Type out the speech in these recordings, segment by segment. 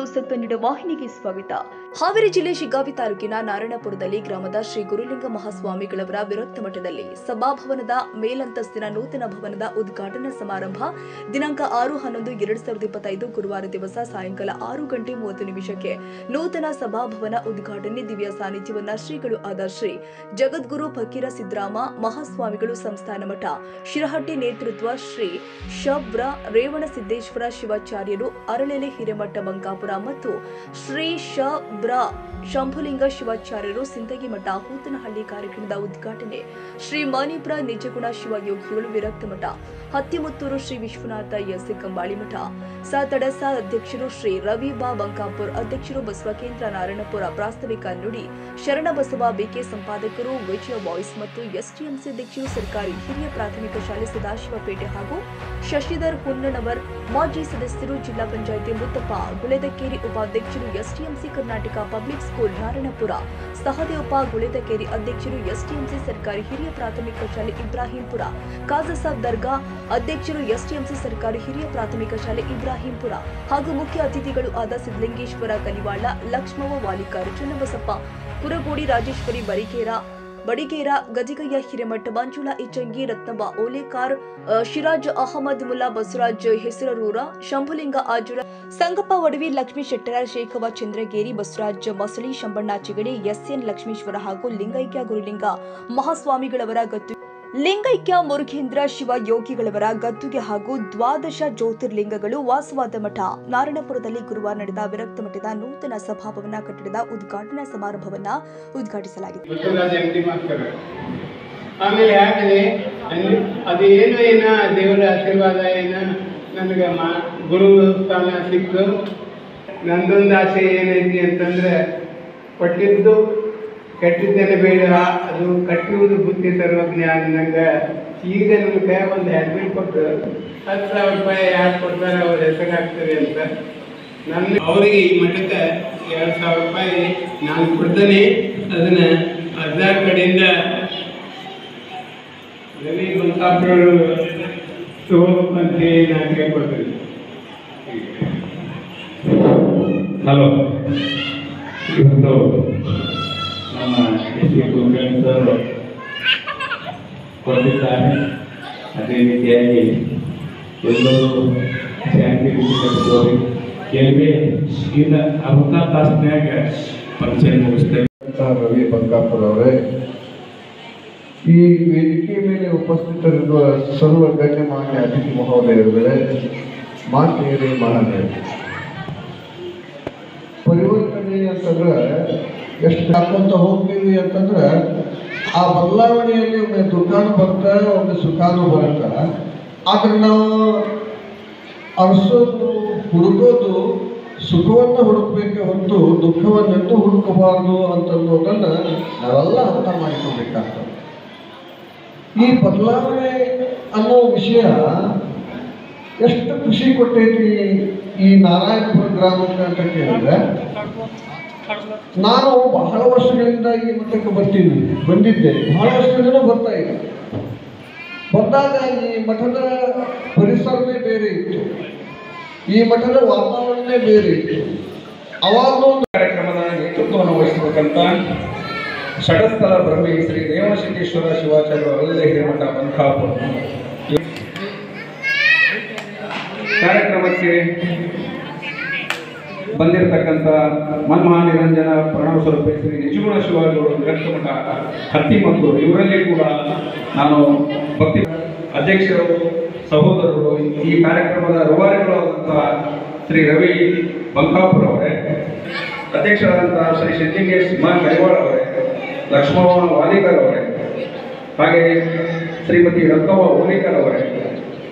News Kannada ವಾಹಿನಿಗೆ ಸ್ವಾಗತ. ಹಾವೇರಿ ಜಿಲ್ಲೆ ಶಿಗ್ಗಾವಿ ತಾಲೂಕಿನ ನಾರಾಯಣಪುರದಲ್ಲಿ ಗ್ರಾಮದ ಶ್ರೀ ಗುರುಲಿಂಗ ಮಹಾಸ್ವಾಮಿಗಳವರ ವಿರಕ್ತ ಮಠದಲ್ಲಿ ಸಭಾಭವನದ ಮೇಲಂತಸ್ತಿನ ನೂತನ ಭವನದ ಉದ್ಘಾಟನಾ ಸಮಾರಂಭ ದಿನಾಂಕ 6-11-2025 ಗುರುವಾರ ದಿವಸ ಸಾಯಂಕಾಲ 6:30 ನೂತನ ಸಭಾಭವನ ಉದ್ಘಾಟನೆ ದಿವ್ಯ ಸಾನ್ನಿಧ್ಯವನ್ನ ಶ್ರೀಗಳು ಆದ ಶ್ರೀ ಜಗದ್ಗುರು ಫಕೀರ ಸಿದ್ದರಾಮ ಮಹಾಸ್ವಾಮಿಗಳು ಸಂಸ್ಥಾನ ಮಠ ಶಿರಹಟ್ಟಿ ನೇತೃತ್ವ ಶ್ರೀ ಶಬ್ರ ರೇವಣಸಿದ್ದೇಶ್ವರ ಶಿವಾಚಾರ್ಯರು ಅರಳೆಲೆ ಹಿರೇಮಠ ಬಂಕಾಪುರ ಮತ್ತು ಶ್ರೀ ಶಬ್ರ ಶಂಭುಲಿಂಗ ಶಿವಾಚಾರ್ಯರು ಸಿಂದಗಿ ಮಠ ಹೂತನಹಳ್ಳಿ ಕಾರ್ಯಕ್ರಮದ ಉದ್ಘಾಟನೆ ಶ್ರೀ ಮಣಿಪುರ ನಿಜಗುಣ ಶಿವಯೋಗಿಗಳು ವಿರಕ್ತ ಮಠ ಹತ್ತಿಮುತ್ತೂರು ಶ್ರೀ ವಿಶ್ವನಾಥ ಎಸ್ ಕಂಬಾಳಿ ಮಠ ತಡಸ ಅಧ್ಯಕ್ಷರು ಶ್ರೀ ರವಿ ಬಾ ಬಂಕಾಪುರ್ ಅಧ್ಯಕ್ಷರು ಬಸವಕೇಂದ್ರ ನಾರಾಯಣಪುರ ಪ್ರಾಸ್ತಾವಿಕ ನುಡಿ ಶರಣಬಸವ ಬಿಕೆ ಸಂಪಾದಕರು ವಿಜಯ ವಾಯ್ಸ್ ಮತ್ತು ಎಸ್ಟಿಎಂಸಿ ಅಧ್ಯಕ್ಷರು ಸರ್ಕಾರಿ ಹಿರಿಯ ಪ್ರಾಥಮಿಕ ಶಾಲೆ ಸದಾಶಿವಪೇಟೆ ಹಾಗೂ ಶಶಿಧರ್ ಹುನ್ನನವರ್ ಮಾಜಿ ಸದಸ್ಯರು ಜಿಲ್ಲಾ ಪಂಚಾಯಿತಿ ಮುತ್ತಪ್ಪ ಗುಳೆದಕೇರಿ ಉಪಾಧ್ಯಕ್ಷರು SDMC Karnataka public school Narayanapura Sahadevappa Guledakeri ಅಧ್ಯಕ್ಷರು ಎಸ್ಟಿಎಂಸಿ ಸರ್ಕಾರಿ ಹಿರಿಯ ಪ್ರಾಥಮಿಕ ಶಾಲೆ ಇಬ್ರಾಹಿಂಪುರ ಖಾಜಾಸಾಬ್ ದರ್ಗಾ ಅಧ್ಯಕ್ಷರು ಎಸ್ಟಿಎಂಸಿ ಸರ್ಕಾರಿ ಹಿರಿಯ ಪ್ರಾಥಮಿಕ ಶಾಲೆ ಇಬ್ರಾಹಿಂಪುರ ಹಾಗೂ ಮುಖ್ಯ ಅತಿಥಿಗಳು ಆದ ಸಿದ್ದಲಿಂಗೇಶ್ವರ ಕಲಿವಾಳ ಲಕ್ಷ್ಮವ್ವ ವಾಲಿಕರ್ ಚನ್ನಬಸಪ್ಪ ಕುರಗೋಡಿ ರಾಜೇಶ್ವರಿ ಬಡಿಗೇರ ಗಜಿಗಯ್ಯ ಹಿರೇಮಠ ಮಂಜುಳಾ ಇಚಂಗಿ ರತ್ನವ್ವ ಓಲೇಕಾರ್ ಶಿರಾಜ್ ಅಹಮದ್ ಮುಲ್ಲಾ ಬಸವರಾಜ್ ಹೆಸರೂರ ಶಂಭುಲಿಂಗ ಆಜುರ ಸಂಗಪ್ಪ ಒಡವಿ ಲಕ್ಷ್ಮೀ ಶೆಟ್ಟರ ಶೇಖವ ಚಂದ್ರಗೇರಿ ಬಸವರಾಜ್ ಮಸಳಿ ಶಂಬಣ್ಣ ಚಿಗಡಿ ಎಸ್ಎನ್ ಲಕ್ಷ್ಮೀಶ್ವರ ಹಾಗೂ ಲಿಂಗೈಕ್ಯ ಗುರುಲಿಂಗ ಮಹಾಸ್ವಾಮಿಗಳವರ ಗದ್ದು ಲಿಂಗೈಕ್ಯ ಮುರುಘೇಂದ್ರ ಶಿವಯೋಗಿಗಳವರ ಗದ್ದುಗೆ ಹಾಗೂ 12 ಜ್ಯೋತಿರ್ಲಿಂಗಗಳು ವಾಸವಾದ ಮಠ ನಾರಾಯಣಪುರದಲ್ಲಿ ಗುರುವಾರ ನಡೆದ ವಿರಕ್ತ ಮಠದ ನೂತನ ಸಭಾಭವನ ಕಟ್ಟಡದ ಉದ್ಘಾಟನಾ ಸಮಾರಂಭವನ್ನು ಉದ್ಘಾಟಿಸಲಾಗಿದೆ. ಆಮೇಲೆ ಯಾಕಂದ್ರೆ ಅದೇನು ದೇವರ ಆಶೀರ್ವಾದ ನನಗೆ ಗುರು ಸ್ಥಾನ ಸಿಕ್ತು. ನಂದೊಂದು ಆಸೆ ಏನೈತಿ ಅಂತಂದ್ರೆ ಕೊಟ್ಟಿದ್ದು ಕಟ್ಟಿದ್ದೇನೆ ಬೇಡ, ಅದು ಕಟ್ಟುವುದು ಬುದ್ಧಿ ಸರ್ವಜ್ಞ ಅನ್ನಂಗೆ. ಈಗ ನಮ್ಮ ಕೈ ಒಂದು ಹೆಡ್ಬಿಲ್ ಕೊಟ್ಟು 10,000 ರೂಪಾಯಿ ಯಾರು ಕೊಡ್ತಾರೆ ಅವ್ರ ಹೆಸರಾಗ್ತದೆ ಅಂತ ಅವರಿಗೆ ಈ ಮಠಕ್ಕೆ 2,000 ರೂಪಾಯಿ ನಾನು ಕೊಡ್ತೇನೆ. ಅದನ್ನು 16 ಕಡೆಯಿಂದ ರವಿ ಬಂಕಾಪುರರು ತಗೋಬೇಕು ಅಂತೇಳಿ ನಾನು ಕೇಳ್ಕೊಳ್ತೇನೆ. ಹಲೋ, ಇವತ್ತು ನಮ್ಮ ಕುಲಕರ್ಣಿಯವರು ಕೊಟ್ಟಿದ್ದಾರೆ. ಅದೇ ರೀತಿಯಾಗಿ ಎಲ್ಲರೂ ಶಾಂತಿ ರೀತಿ ಕಟ್ಟಿದವರು ಕೆಲವೇ ಈಗ ಅರ್ಧ ತಾಸಿನಾಗ ಪರಿಚಯ ಮುಗಿಸ್ತೇವೆ. ರವಿ ಬಂಕಾಪುರ ಅವರೇ, ಈ ವೇದಿಕೆ ಮೇಲೆ ಉಪಸ್ಥಿತರಿರುವ ಸರ್ವ ಗಣ್ಯಮಾನ್ಯ ಅತಿಥಿ ಮಹೋದಯರುಗಳೇ, ಮಾತೆಯರೇ, ಮಹಾನೀಯರೇ, ಪರಿವರ್ತನೆ ಅಂತಂದ್ರೆ ಎಷ್ಟು ಹಾಕೊಂತ ಹೋಗ್ತೀವಿ ಅಂತಂದ್ರೆ ಆ ಬದಲಾವಣೆಯಲ್ಲಿ ಒಮ್ಮೆ ದುಃಖನೂ ಬರ್ತಾರೆ, ಒಮ್ಮೆ ಸುಖನೂ ಬರುತ್ತೆ. ಆದ್ರೆ ನಾವು ಅನಿಸೋದು ಹುಡುಕೋದು ಸುಖವನ್ನು ಹುಡುಕಬೇಕೆ ಹೊರತು ದುಃಖವನ್ನೆಂದು ಹುಡುಕಬಾರ್ದು ಅಂತನ್ನೋದನ್ನು ನಾವೆಲ್ಲ ಅರ್ಥ ಮಾಡಿಕೊಳ್ಬೇಕಾಗ್ತದೆ. ಈ ಬದಲಾವಣೆ ಅನ್ನೋ ವಿಷಯ ಎಷ್ಟು ಖುಷಿ ಕೊಟ್ಟೈತಿ ಈ ನಾರಾಯಣಪುರ ಗ್ರಾಮಕ್ಕೆ ಅಂತ ಕೇಳಿದ್ರೆ, ನಾನು ಬಹಳ ವರ್ಷಗಳಿಂದ ಈ ಮಠಕ್ಕೆ ಬಂದಿದ್ದೆ, ಬಹಳ ವರ್ಷಗಳಿಂದ ಬರ್ತಾ ಇದ್ದೆ. ಬಂದಾಗ ಈ ಮಠದ ಪರಿಸರವೇ ಬೇರೆ ಇತ್ತು, ಈ ಮಠದ ವಾತಾವರಣವೇ ಬೇರೆ ಇತ್ತು. ಅವಾಗ ಒಂದು ಕಾರ್ಯಕ್ರಮದ ನೇತೃತ್ವವನ್ನು ವಹಿಸಬೇಕಂತ ಷಡಸ್ಥಲ ಬ್ರಹ್ಮಿ ಶ್ರೀ ರೇವಣಸಿದ್ದೇಶ್ವರ ಶಿವಾಚಾರ್ಯ ಅರಳೆಲೆ ಹಿರೇಮಠ ಬಂಕಾಪುರ ಕಾರ್ಯಕ್ರಮಕ್ಕೆ ಬಂದಿರತಕ್ಕಂಥ ಮನ್ಮಹಾನಿರಂಜನ ಪ್ರಣವ ಸ್ವರೂಪ ಶ್ರೀ ನಿಜಗುಣ ಶಿವಾಜಿಗಳು ವಿರಕ್ತ ಮಠ ಹತ್ತಿಮತ್ತೂರು ಇವರಲ್ಲಿ ಕೂಡ ನಾನು ಭಕ್ತಿ ಅಧ್ಯಕ್ಷರು ಸಹೋದರರು ಈ ಕಾರ್ಯಕ್ರಮದ ರೂವಾರಿಗಳಾದಂತಹ ಶ್ರೀ ರವಿ ಬಂಕಾಪುರ ಅವರೇ, ಅಧ್ಯಕ್ಷರಾದಂತಹ ಶ್ರೀ ಸಿದ್ದಲಿಂಗೇಶ್ ಕಲಿವಾಳ ಅವರೇ, ಲಕ್ಷ್ಮವ್ವ ವಾಲಿಕರ್ ಅವರೇ, ಹಾಗೆ ಶ್ರೀಮತಿ ರತ್ನವ್ವ ಓಲಿಕರ್ ಅವರೇ,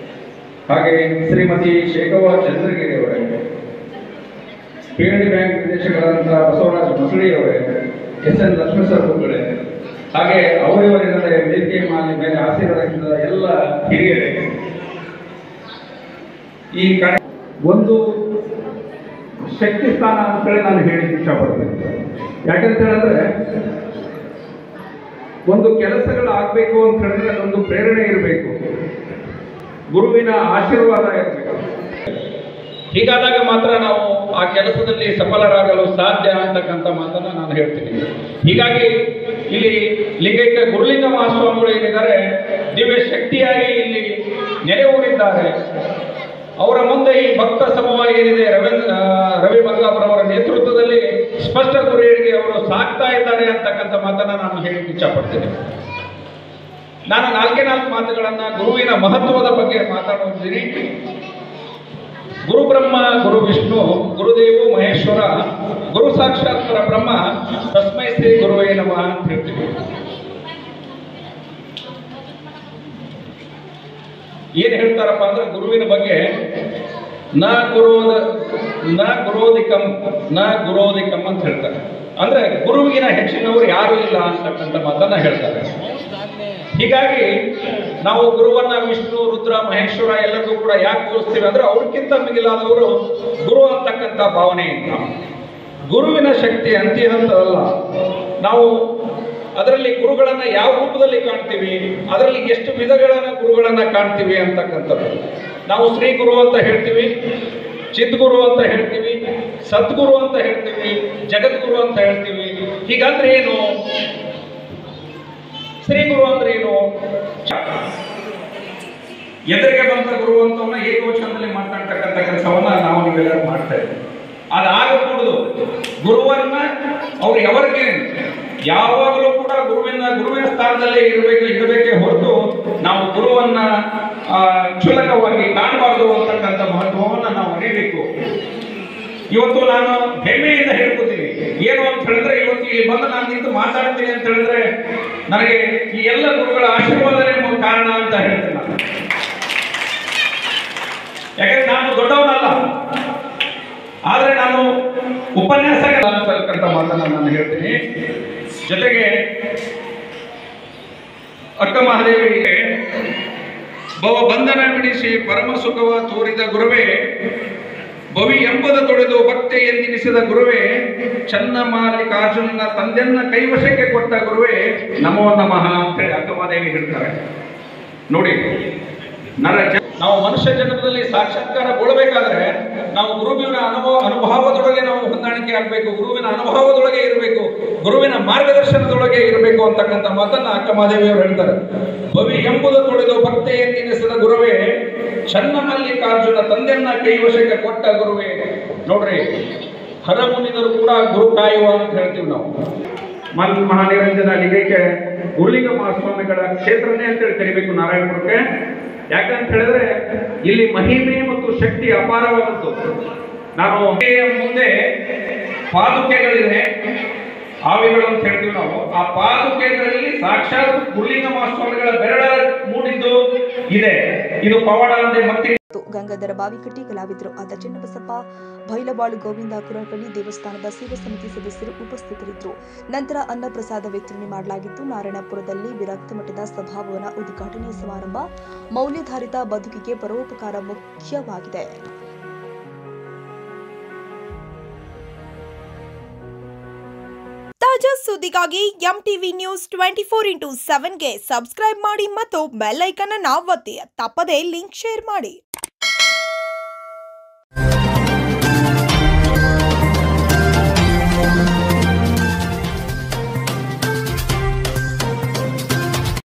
ಹಾಗೆ ಶ್ರೀಮತಿ ಶೇಖವ್ವ ಚಂದ್ರಗಿರಿ ಅವರೇ, ಪಿಎನ್ಡಿ ಬ್ಯಾಂಕ್ ನಿರ್ದೇಶಕರಾದಂತಹ ಬಸವರಾಜ್ ಮಸಳಿ ಅವರೇ, ಎಸ್ಎನ್ ಲಕ್ಷ್ಮೇಶ್ವರ, ಹಾಗೆ ಅವರಿವರಿಂದ ವೇದಿಕೆ ಮೇಲೆ ಆಶೀರ್ವಾದದಿಂದ ಎಲ್ಲ ಹಿರಿಯರೇ, ಈ ಒಂದು ಶಕ್ತಿ ಸ್ಥಾನ ಅಂತೇಳಿ ನಾನು ಹೇಳಿಕ್ಕೆ ಇಷ್ಟಪಡ್ತೇನೆ. ಯಾಕಂತ ಹೇಳಿದ್ರೆ ಒಂದು ಕೆಲಸಗಳು ಆಗಬೇಕು ಅಂತ ಹೇಳಿದ್ರೆ ಒಂದು ಪ್ರೇರಣೆ ಇರಬೇಕು, ಗುರುವಿನ ಆಶೀರ್ವಾದ ಇರಬೇಕು. ಹೀಗಾದಾಗ ಮಾತ್ರ ನಾವು ಆ ಕೆಲಸದಲ್ಲಿ ಸಫಲರಾಗಲು ಸಾಧ್ಯ ಅಂತಕ್ಕಂಥ ಮಾತನ್ನು ನಾನು ಹೇಳ್ತೀನಿ. ಹೀಗಾಗಿ ಇಲ್ಲಿ ಲಿಂಗೈಕ್ಯ ಗುರುಲಿಂಗ ಮಹಾಸ್ವಾಮಿಗಳು ಏನಿದ್ದಾರೆ ದಿವ್ಯ ಶಕ್ತಿಯಾಗಿ ಇಲ್ಲಿ ನೆಲೆ ಊರಿದ್ದಾರೆ. ಅವರ ಮುಂದೆ ಈ ಭಕ್ತ ಸಮೂಹ ಏನಿದೆ ರವಿ ಮಂಗಾಪುರವರ ನೇತೃತ್ವದಲ್ಲಿ ಸ್ಪಷ್ಟ ಗುರಿಯರಿಗೆ ಅವರು ಸಾಕ್ತಾ ಇದ್ದಾರೆ ಅಂತಕ್ಕಂಥ ಮಾತನ್ನ ನಾನು ಹೇಳಲಿಕ್ಕೆ ಇಚ್ಛಪಡ್ತೀನಿ. ನಾನು ನಾಲ್ಕೇ ಮಾತುಗಳನ್ನ ಗುರುವಿನ ಮಹತ್ವದ ಬಗ್ಗೆ ಮಾತಾಡುತ್ತಿದ್ದೀನಿ. ಗುರು ಬ್ರಹ್ಮ ಗುರು ವಿಷ್ಣು ಗುರುದೇವು ಮಹೇಶ್ವರ ಗುರು ಸಾಕ್ಷಾತ್ ಬ್ರಹ್ಮ ತಸ್ಮೈ ಶ್ರೀ ಗುರುವೇ ನಮಃ ಅಂತ ಹೇಳ್ತೀವಿ. ಏನ್ ಹೇಳ್ತಾರಪ್ಪ ಅಂದ್ರೆ ಗುರುವಿನ ಬಗ್ಗೆ ನ ಗುರೋದಿಕಂ ಅಂತ ಹೇಳ್ತಾರೆ. ಅಂದ್ರೆ ಗುರುವಿಗಿನ ಹೆಚ್ಚಿನವರು ಯಾರು ಇಲ್ಲ ಅಂತಕ್ಕಂಥ ಮಾತನ್ನ ಹೇಳ್ತಾರೆ. ಹೀಗಾಗಿ ನಾವು ಗುರುವನ್ನ ವಿಷ್ಣು ರುದ್ರ ಮಹೇಶ್ವರ ಎಲ್ಲರಿಗೂ ಕೂಡ ಯಾಕೆ ಹೋಲಿಸ್ತೀವಿ ಅಂದ್ರೆ ಅವ್ರಿಗಿಂತ ಮಿಗಿಲಾದವರು ಗುರು ಅಂತಕ್ಕಂಥ ಭಾವನೆಯಿಂದ. ಗುರುವಿನ ಶಕ್ತಿ ಅಂತಿಹಂತದಲ್ಲ. ನಾವು ಅದರಲ್ಲಿ ಗುರುಗಳನ್ನ ಯಾವ ರೂಪದಲ್ಲಿ ಕಾಣ್ತೀವಿ, ಅದರಲ್ಲಿ ಎಷ್ಟು ವಿಧಗಳನ್ನ ಗುರುಗಳನ್ನ ಕಾಣ್ತೀವಿ ಅಂತಕ್ಕಂಥದ್ದು. ನಾವು ಶ್ರೀ ಗುರು ಅಂತ ಹೇಳ್ತೀವಿ, ಚಿದ್ಗುರು ಅಂತ ಹೇಳ್ತೀವಿ, ಸದ್ಗುರು ಅಂತ ಹೇಳ್ತೀವಿ, ಜಗದ್ಗುರು ಅಂತ ಹೇಳ್ತೀವಿ. ಹೀಗಂದ್ರೆ ಏನು? ಶ್ರೀ ಗುರು ಅಂದ್ರೆ ಏನು? ಎದುರಿಗೆ ಬಂದ ಗುರು ಅಂತವನ್ನ ಏಕವಚನದಲ್ಲಿ ಮಾತಾಡ್ತಕ್ಕಂಥ ಕೆಲಸವನ್ನ ನಾವು ನೀವೆಲ್ಲರೂ ಮಾಡ್ತಾ ಇದ್ದೀವಿ. ಅದಾಗಕೂಡದು. ಗುರುವನ್ನ ಅವ್ರು ಯಾವರಿಗೆ ಯಾವಾಗಲೂ ಕೂಡ ಗುರುವಿನ ಸ್ಥಾನದಲ್ಲೇ ಇರಬೇಕೇ ಹೊರತು ನಾವು ಗುರುವನ್ನ ಕ್ಷುಲ್ಲಕವಾಗಿ ಕಾಣಬಾರದು ಅಂತಕ್ಕಂಥ ಮಹತ್ವವನ್ನು ನಾವು ಅರಿಯಬೇಕು. ಇವತ್ತು ನಾನು ಹೆಮ್ಮೆಯಿಂದ ಹೇಳ್ಕೊತೀನಿ. ಏನು ಅಂತ ಹೇಳಿದ್ರೆ, ಇವತ್ತು ಇಲ್ಲಿ ಬಂದು ನಾನು ನಿಂತು ಮಾತಾಡ್ತೀನಿ ಅಂತ ಹೇಳಿದ್ರೆ ನನಗೆ ಈ ಎಲ್ಲ ಗುರುಗಳ ಆಶೀರ್ವಾದನೇ ಕಾರಣ ಅಂತ ಹೇಳ್ತೀನಿ ನಾನು. ಯಾಕಂದ್ರೆ ನಾನು ದೊಡ್ಡವನಲ್ಲ, ಆದ್ರೆ ನಾನು ಉಪನ್ಯಾಸ ಅಂತಕ್ಕಂಥ ಮಾತನ್ನ ನಾನು ಹೇಳ್ತೀನಿ. ಜೊತೆಗೆ ಅಕ್ಕ ಮಹಾದೇವಿಗೆ ಭವ ಬಂಧನ ಬಿಡಿಸಿ ಪರಮ ಸುಖವ ತೋರಿದ ಗುರುವೇ, ಭವಿ ಎಂಬುದ ತೊಳೆದು ಭಕ್ತಿ ಎಂದೆನಿಸಿದ ಗುರುವೇ, ಚನ್ನಮಾಲಿಕಾರ್ಜುನನ ತಂದೆಯನ್ನ ಕೈವಶಕ್ಕೆ ಕೊಟ್ಟ ಗುರುವೇ ನಮೋ ನಮಃ ಅಂತೇಳಿ ಅಕ್ಕ ಮಹಾದೇವಿ ಹೇಳ್ತಾರೆ. ನೋಡಿ, ನಾವು ಮನುಷ್ಯ ಜನ್ಮದಲ್ಲಿ ಸಾಕ್ಷಾತ್ಕಾರಗೊಳ್ಳಬೇಕಾದ್ರೆ ನಾವು ಗುರುವಿನ ಅನುಭವದೊಳಗೆ ನಾವು ಹೊಂದಾಣಿಕೆ ಆಗಬೇಕು, ಗುರುವಿನ ಅನುಭವದೊಳಗೆ ಇರಬೇಕು, ಗುರುವಿನ ಮಾರ್ಗದರ್ಶನದೊಳಗೆ ಇರಬೇಕು ಅಂತಕ್ಕಂಥ ಮಾತನ್ನ ಅಕ್ಕ ಮಹಾದೇವಿಯವರು ಹೇಳ್ತಾರೆ. ಭವಿ ಎಂಬುದ ತೊಳೆದು ಭಕ್ತಿ ಎಂದೆನಿಸಿದ ಗುರುವೇ, ಚನ್ನಮಲ್ಲಿಕಾರ್ಜುನ ತಂದೆಯನ್ನ ಕೈವಶಕ್ಕೆ ಕೊಟ್ಟ ಗುರುವೇ. ನೋಡ್ರಿ, ಹರಮುನಿದರು ಕೂಡ ಗುರು ಕಾಯುವ ಅಂತ ಹೇಳ್ತೀವಿ ನಾವು. ಮಹಾನಿರಂಜನ ಲಿಂಗೈಕ್ಯ ಗುರುಲಿಂಗ ಮಹಾಸ್ವಾಮಿಗಳ ಕ್ಷೇತ್ರನೇ ಅಂತೇಳಿ ಕರಿಬೇಕು ನಾರಾಯಣಪುರಕ್ಕೆ. ಯಾಕಂತ ಹೇಳಿದ್ರೆ ಇಲ್ಲಿ ಮಹಿಮೆ ಮತ್ತು ಶಕ್ತಿ ಅಪಾರವಾದದ್ದು. ನಾನು ಮುಂದೆ ಪಾದುಕೆಗಳಿದೆ, ಆವಿಗಳು ಅಂತ ಹೇಳ್ತೀವಿ ನಾವು. ಆ ಪಾದುಕೆಗಳಲ್ಲಿ ಸಾಕ್ಷಾತ್ ಗುರುಲಿಂಗ ಮಹಾಸ್ವಾಮಿಗಳ ಬೆರಳ ಮೂಡಿದ್ದು ಇದೆ. ಇದು ಪವಾಡ ಅಂದ್ರೆ ಮತ್ತೆ ಗಂಗಾಧರ ಬಾವಿಕಟ್ಟಿ, ಕಲಾವಿದರು ಆದ ಚೆನ್ನಬಸಪ್ಪ, ಭೈಲವಾಳು, ಗೋವಿಂದ ಕುರಕಳ್ಳಿ, ದೇವಸ್ಥಾನದ ಸೇವಾ ಸಮಿತಿ ಸದಸ್ಯರು ಉಪಸ್ಥಿತರಿದ್ದರು. ನಂತರ ಅನ್ನಪ್ರಸಾದ ವಿತರಣೆ ಮಾಡಲಾಗಿತ್ತು. ನಾರಾಯಣಪುರದಲ್ಲಿ ವಿರಕ್ತ ಮಠದ ಸಭಾಭವನ ಉದ್ಘಾಟನೆ ಸಮಾರಂಭ. ಮೌಲ್ಯಾಧಾರಿತ ಬದುಕಿಗೆ ಪರೋಪಕಾರ ಮುಖ್ಯವಾಗಿದೆ. ತಾಜಾ ಸುದ್ದಿಗಾಗಿ MTV ನ್ಯೂಸ್ 24x7ಗೆ ಸಬ್ಸ್ಕ್ರೈಬ್ ಮಾಡಿ ಮತ್ತು ಬೆಲ್ ಐಕಾನ್ ಅನ್ನು ಒತ್ತಿ. ತಪ್ಪದೇ ಲಿಂಕ್ ಶೇರ್ ಮಾಡಿ.